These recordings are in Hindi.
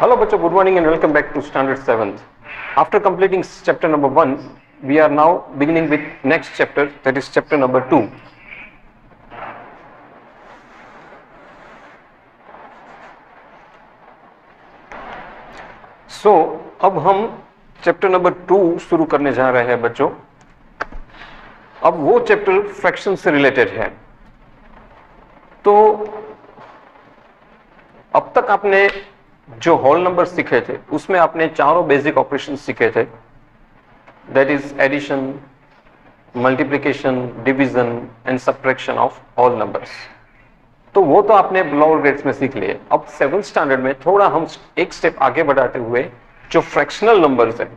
Hello bachcho, good morning and welcome back to standard 7th. After completing chapter number 1, we are now beginning with next chapter, that is chapter number 2. So, अब हम चैप्टर नंबर 2 शुरू करने जा रहे हैं बच्चों. अब वो चैप्टर फ्रैक्शन से रिलेटेड है. तो अब तक आपने जो होल नंबर सीखे थे उसमें आपने चारों बेसिक ऑपरेशन सीखे थे, that is addition, multiplication, division and subtraction of whole numbers. तो वो तो आपने लोअर ग्रेड्स में सीख लिए. अब 7th स्टैंडर्ड में थोड़ा हम एक स्टेप आगे बढ़ाते हुए जो फ्रैक्शनल नंबर्स हैं,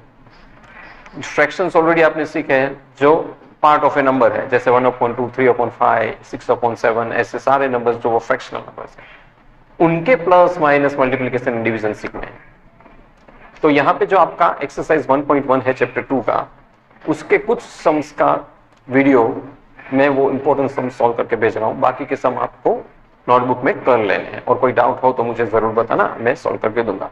फ्रैक्शंस ऑलरेडी आपने सीखे हैं जो पार्ट ऑफ ए नंबर है, जैसे 1/2, 3/5, 6/7, ऐसे सारे नंबर्स जो वो फ्रैक्शनल नंबर्स हैं, उनके प्लस माइनस मल्टीप्लिकेशन डिवीजन सीखने हैं. तो यहाँ पे जो आपका एक्सरसाइज 1.1 है चैप्टर 2 का, उसके कुछ सम्स का वीडियो मैं वो इंपॉर्टेंट सम सॉल्व करके भेज रहा हूँ. बाकी के सम आपको नोटबुक में कर लेने हैं और कोई डाउट हो तो मुझे जरूर बताना, मैं सॉल्व करके दूंगा.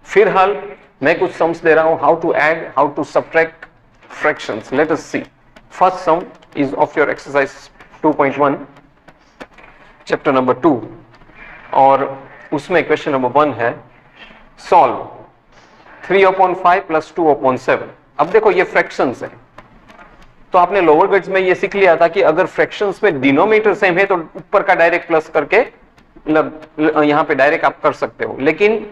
फिलहाल मैं कुछ सम्स दे रहा हूँ, how to add, how to subtract fractions. Let us see. First sum is of your exercise 2.1 chapter number 2 और उसमें क्वेश्चन नंबर 1 है सॉल्व 3/5 प्लस 2/7. अब देखो ये फ्रैक्शंस है, तो आपने लोअर ग्रेड्स में ये सीख लिया था कि अगर फ्रैक्शंस में डिनोमिनेटर सेम है तो ऊपर का डायरेक्ट प्लस करके यहां पे डायरेक्ट आप कर सकते हो. लेकिन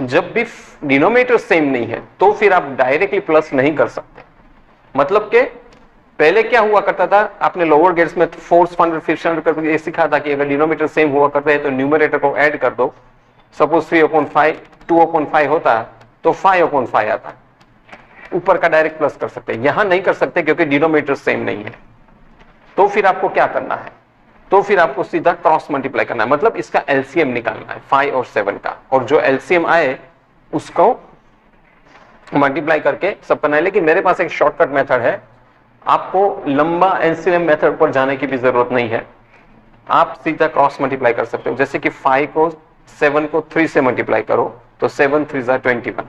जब भी डिनोमिनेटर सेम नहीं है तो फिर आप डायरेक्टली प्लस नहीं कर सकते. मतलब के पहले क्या हुआ करता था, आपने लोअर ग्रेड्स में 4th स्टैंडर्ड 5th स्टैंडर्ड करके ये सीखा था कि अगर डिनोमिनेटर सेम हुआ करते हैं तो न्यूमरेटर को ऐड कर दो. सपोज 3/5 2/5 होता तो 5/5 आता, ऊपर का डायरेक्ट प्लस कर सकते हैं. यहां नहीं कर सकते क्योंकि डिनोमिनेटर सेम नहीं है. तो फिर आपको क्या करना है, तो फिर आपको सीधा क्रॉस मल्टीप्लाई करना है, मतलब इसका एलसीएम निकालना है 5 और 7 का, और जो एलसीएम आए उसको मल्टीप्लाई करके सब करना है. लेकिन मेरे पास एक शॉर्टकट मेथड है, आपको लंबा एलसीएम मेथड पर जाने की भी जरूरत नहीं है. आप सीधा क्रॉस मल्टीप्लाई कर सकते हो. जैसे कि 5 को 7 को 3 से मल्टीप्लाई करो तो 7 3 = 21.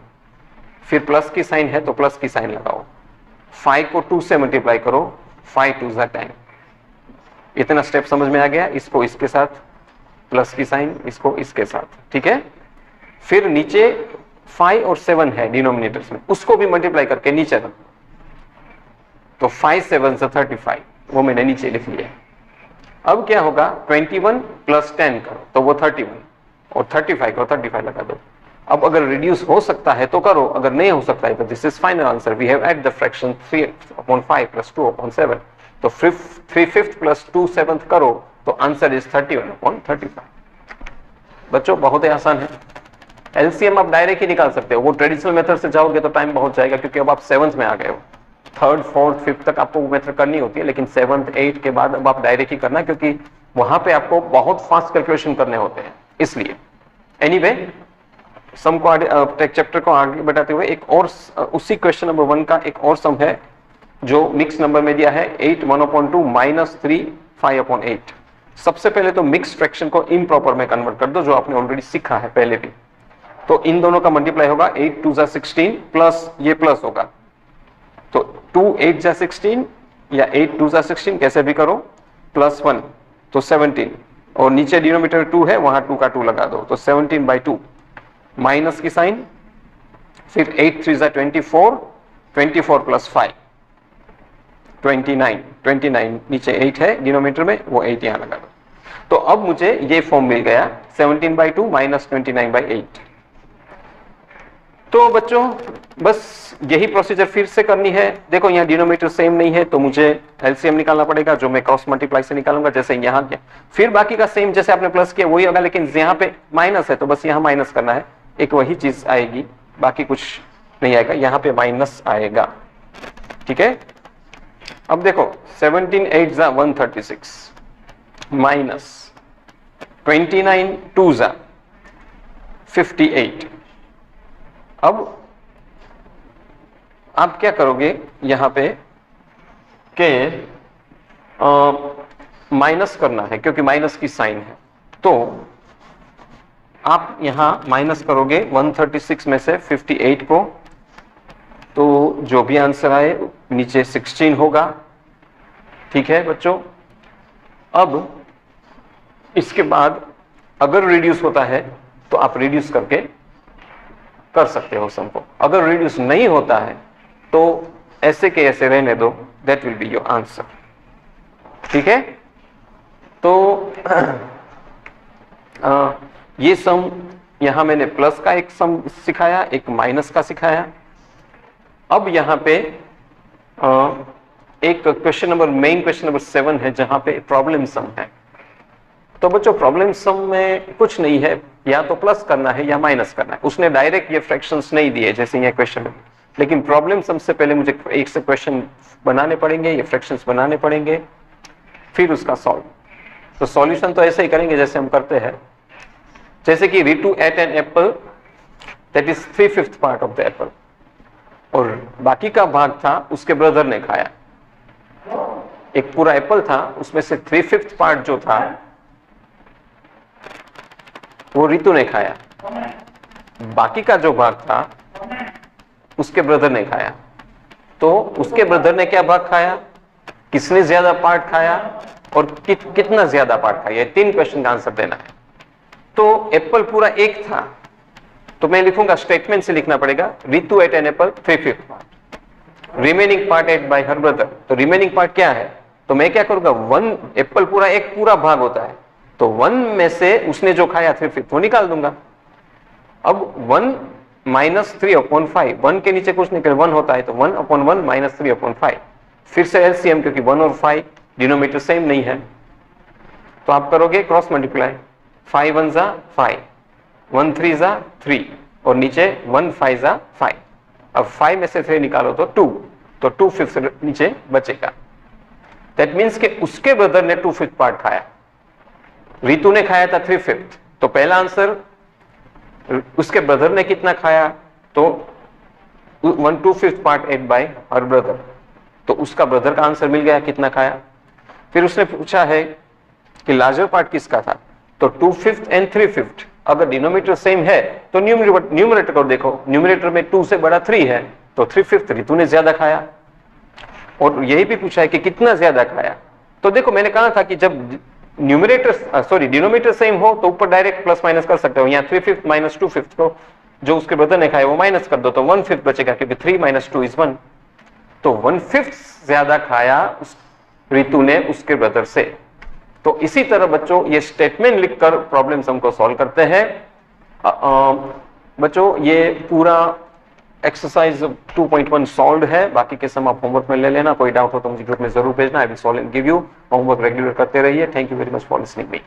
फिर प्लस की साइन है तो प्लस की साइन लगाओ. 5 को 2 से मल्टीप्लाई करो, 5 2 = 10. इतना स्टेप समझ में आ गया. इसको इसके साथ प्लस की साइन, इसको इसके साथ, ठीक है. फिर नीचे 5 और 7 है डिनोमिनेटर्स में, उसको भी मल्टीप्लाई करके नीचे रखो. तो 5 7 = 35, वो मैंने नीचे लिख लिया. अब क्या होगा, 21 + 10 करो तो वो 31, और 35 को 35 लगा दो. अब अगर रिड्यूस हो सकता है तो करो, अगर नहीं हो सकता है तो this is final answer. We have add the fraction 3/5 plus 2/7. तो 3/5 प्लस 2/7 करो तो आंसर इज 31/35. बच्चों बहुत ही आसान है. एलसीएम आप डायरेक्ट ही निकाल सकते हो. वो ट्रेडिशनल मेथड से जाओगे तो टाइम बहुत जाएगा, क्योंकि अब आप 7th में आ गए हो. 3rd 4th 5th तक आपको वो मेथड करनी होती है, लेकिन 7th 8th के बाद अब आप डायरेक्ट ही करना, क्योंकि वहां पे आपको बहुत फास्ट कैलकुलेशन करने होते हैं. इसलिए एनीवे सम को चैप्टर को आगे बढ़ाते हुए एक और उसी क्वेश्चन नंबर 1 का एक और सम है जो मिक्स नंबर में दिया है 8 1/2 - 3 5/8. सबसे पहले तो मिक्स फ्रैक्शन को इम्प्रॉपर में कन्वर्ट कर दो, जो आपने ऑलरेडी सीखा है पहले भी. तो इन दोनों का मल्टीप्लाई होगा 8 2 = 16 प्लस ये प्लस होगा, तो 2 8 = 16 या 8 2 = 16 कैसे भी करो, +1 तो 17, और नीचे डिनोमिनेटर 2 है वहां 2 का 2 लगा दो तो 17/2, माइनस की साइन. फिर 8 3 = 24, 24 + 5 29, नीचे 8 है डिनोमिनेटर में, वो 8 यहां लगा दो. तो अब मुझे ये फॉर्म मिल गया 17/2 - 29/8. तो बच्चों बस यही प्रोसीजर फिर से करनी है. देखो यहाँ डिनोमिनेटर सेम नहीं है तो मुझे एलसीएम निकालना पड़ेगा, जो मैं क्रॉस मल्टीप्लाई से निकालूंगा जैसे यहाँ किया. फिर बाकी का सेम जैसे आपने प्लस किया वही होगा, लेकिन यहाँ पे माइनस है तो बस यहाँ माइनस करना है. एक वही चीज आएगी, बाकी कुछ नहीं आएगा, यहाँ पे माइनस आएगा, ठीक है. अब देखो 17 8 = 136 माइनस 29 2 = 58. अब आप क्या करोगे यहां पे के माइनस करना है, क्योंकि माइनस की साइन है. तो आप यहां माइनस करोगे 136 में से 58 को, तो जो भी आंसर आए नीचे 16 होगा। ठीक है बच्चों, अब इसके बाद अगर रिड्यूस होता है तो आप रिड्यूस करके कर सकते हो सम को, अगर रिड्यूस नहीं होता है तो ऐसे के ऐसे रहने दो, that will be your answer. ठीक है, तो ये सम यहां मैंने प्लस का एक सम सिखाया, एक माइनस का सिखाया। अब यहां पे एक question number, main question number 7 है जहां पे प्रॉब्लम सम है। तो बच्चों प्रॉब्लम सम में कुछ नहीं है, या तो प्लस करना है या माइनस करना है। उसने डायरेक्ट ये फ्रैक्शंस नहीं दिए जैसे ये क्वेश्चन में, लेकिन प्रॉब्लम सम से पहले मुझे एक से क्वेश्चन बनाने पड़ेंगे, ये फ्रैक्शंस बनाने पड़ेंगे, फिर उसका सॉल्व। तो सॉल्यूशन तो ऐसे ही करेंगे जैसे हम करते हैं, जैसे कि Ritu ate an apple that is 3/5 part of the Apple, और बाकी का भाग था उसके ब्रदर ने खाया। एक पूरा एप्पल था, उसमें से 3/5 पार्ट जो था वो रितु ने खाया, बाकी का जो भाग था उसके ब्रदर ने खाया। तो उसके ब्रदर ने क्या भाग खाया, किसने ज्यादा पार्ट खाया और कितना ज्यादा पार्ट खाया, 3 क्वेश्चन का आंसर देना है। तो एप्पल पूरा एक था, तो मैं लिखूंगा, स्टेटमेंट से लिखना पड़ेगा, Ritu ate an apple 3/5 part, remaining part ate by her brother. तो रिमेनिंग पार्ट क्या है, तो मैं क्या करूंगा, 1 एप्पल पूरा एक पूरा भाग होता है, तो 1 में से उसने जो खाया 3/5 वो निकाल दूंगा। अब 1 माइनस 3/5, 1 के नीचे कुछ निकल 1 होता है, तो 1/1 माइनस 3/5, फिर से एलसीएम, क्योंकि 1 और 5 डिनोमिनेटर सेम नहीं है, तो आप करोगे क्रॉस मल्टीप्लाई, 5 1 जा 5, 1 3 जा 3, और नीचे 1 5 जा 5। अब 5 में से 3 निकालो तो 2, तो 2/5 नीचे बचेगा। दैट मीन्स कि उसके ब्रदर ने 2/5 पार्ट खाया, रितु ने खाया था 3/5, तो पहला आंसर उसके ब्रदर ने कितना खाया, तो 1/2/5 part ate by her brother, तो उसका ब्रदर का आंसर मिल गया कितना खाया। फिर उसने पूछा है कि लार्जर पार्ट किसका था, तो 2/5 एंड 3/5, अगर डिनोमिनेटर सेम है तो न्यूमरेटर को देखो, न्यूमरेटर में 2 से बड़ा 3 है, तो 3/5 रितु ने ज्यादा खाया। और यही भी पूछा है कि कितना ज्यादा खाया, तो देखो मैंने कहा था कि जब डिनोमिनेटर सेम हो तो ऊपर डायरेक्ट प्लस माइनस कर सकते हो, यहाँ 3/5 माइनस 2/5 को जो उसके ब्रदर ने खाया वो माइनस कर दो, तो 1/5 बचेगा, क्योंकि 3 माइनस 2 इज 1, तो 1/5 ज्यादा खाया रितु ने उसके ब्रदर से। तो इसी तरह बच्चों ये स्टेटमेंट लिखकर प्रॉब्लम सम को सॉल्व करते हैं। बच्चों ये पूरा एक्सरसाइज 2.1 सॉल्व है, बाकी के सम आप होमवर्क में ले लेना, कोई डाउट हो तो मुझे ग्रुप में जरूर भेजना, I will solve and give you. Homework regular करते रहिए। Thank you very much for listening me.